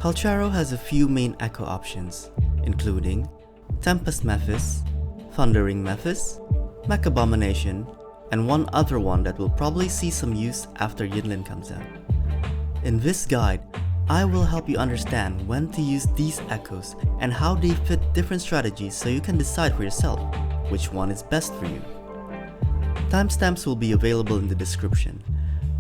Calcharo has a few main echo options, including Tempest Mephis, Wuthering Mephis, Mech Abomination, and one other one that will probably see some use after Yinlin comes out. In this guide, I will help you understand when to use these echoes and how they fit different strategies so you can decide for yourself which one is best for you. Timestamps will be available in the description,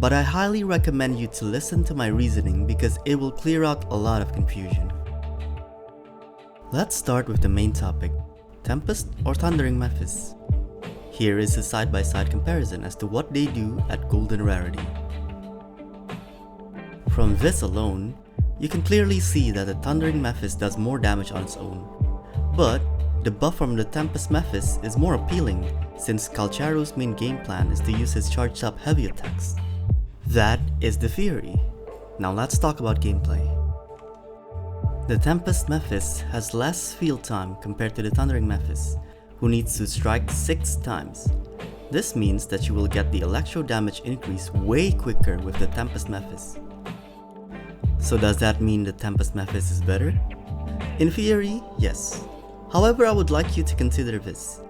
but I highly recommend you to listen to my reasoning because it will clear out a lot of confusion. Let's start with the main topic, Tempest or Wuthering Mephis. Here is a side-by-side comparison as to what they do at golden rarity. From this alone, you can clearly see that the Wuthering Mephis does more damage on its own, but the buff from the Tempest Mephis is more appealing since Calcharo's main game plan is to use his charged up heavy attacks. That is the theory. Now let's talk about gameplay. The Tempest Mephis has less field time compared to the Wuthering Mephis, who needs to strike 6 times. This means that you will get the electro damage increase way quicker with the Tempest Mephis. So does that mean the Tempest Mephis is better? In theory, yes. However, I would like you to consider this.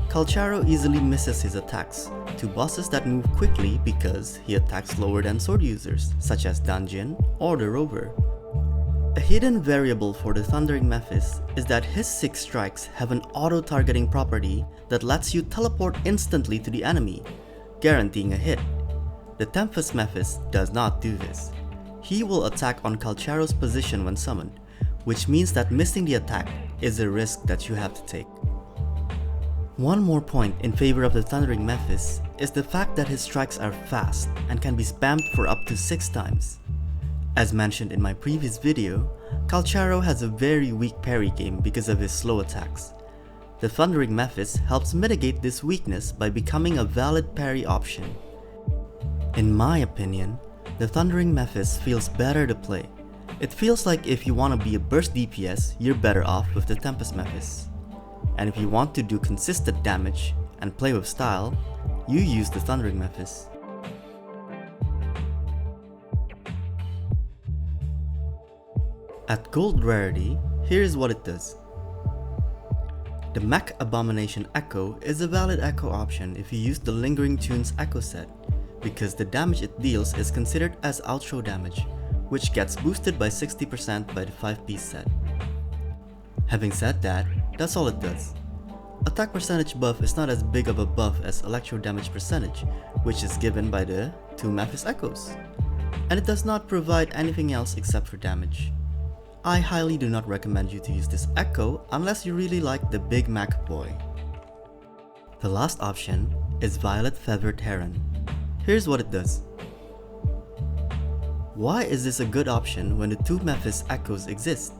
Calcharo easily misses his attacks to bosses that move quickly because he attacks slower than sword users, such as Dungeon or the Rover. A hidden variable for the Wuthering Mephis is that his 6 strikes have an auto-targeting property that lets you teleport instantly to the enemy, guaranteeing a hit. The Tempest Mephis does not do this. He will attack on Calcharo's position when summoned, which means that missing the attack is a risk that you have to take. One more point in favor of the Wuthering Mephis is the fact that his strikes are fast and can be spammed for up to 6 times. As mentioned in my previous video, Calcharo has a very weak parry game because of his slow attacks. The Wuthering Mephis helps mitigate this weakness by becoming a valid parry option. In my opinion, the Wuthering Mephis feels better to play. It feels like if you want to be a burst DPS, you're better off with the Tempest Mephis. And if you want to do consistent damage and play with style, you use the Wuthering Mephis. At gold rarity, here is what it does. The Mech Abomination Echo is a valid echo option if you use the Lingering Tunes echo set, because the damage it deals is considered as outro damage, which gets boosted by 60% by the 5-piece set. Having said that, that's all it does. Attack percentage buff is not as big of a buff as electro damage percentage, which is given by the 2 Mephis echoes. And it does not provide anything else except for damage. I highly do not recommend you to use this echo unless you really like the big Mac boy. The last option is Violet Feathered-Heron. Here's what it does. Why is this a good option when the 2 Mephis echoes exist?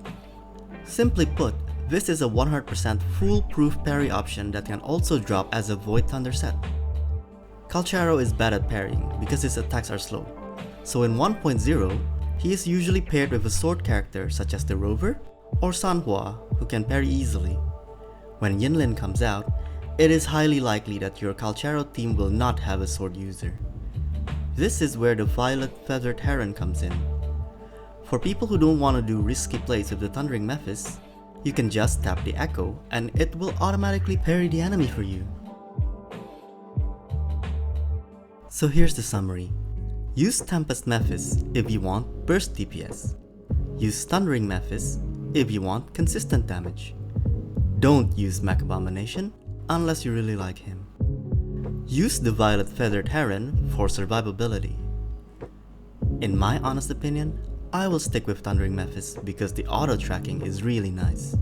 Simply put, this is a 100% foolproof parry option that can also drop as a Void Thunder set. Calcharo is bad at parrying because his attacks are slow, so in 1.0, he is usually paired with a sword character such as the Rover or Sanhua who can parry easily. When Yinlin comes out, it is highly likely that your Calcharo team will not have a sword user. This is where the Violet Feathered-Heron comes in. For people who don't want to do risky plays with the Wuthering Mephis, you can just tap the echo and it will automatically parry the enemy for you. So here's the summary. Use Tempest Mephis if you want burst DPS. Use Wuthering Mephis if you want consistent damage. Don't use Mech Abomination unless you really like him. Use the Violet Feathered-Heron for survivability. In my honest opinion, I will stick with Wuthering Mephis because the auto tracking is really nice.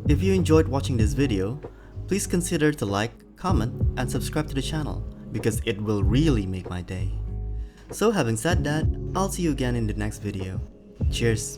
If you enjoyed watching this video, please consider to like, comment, and subscribe to the channel because it will really make my day. So having said that, I'll see you again in the next video. Cheers!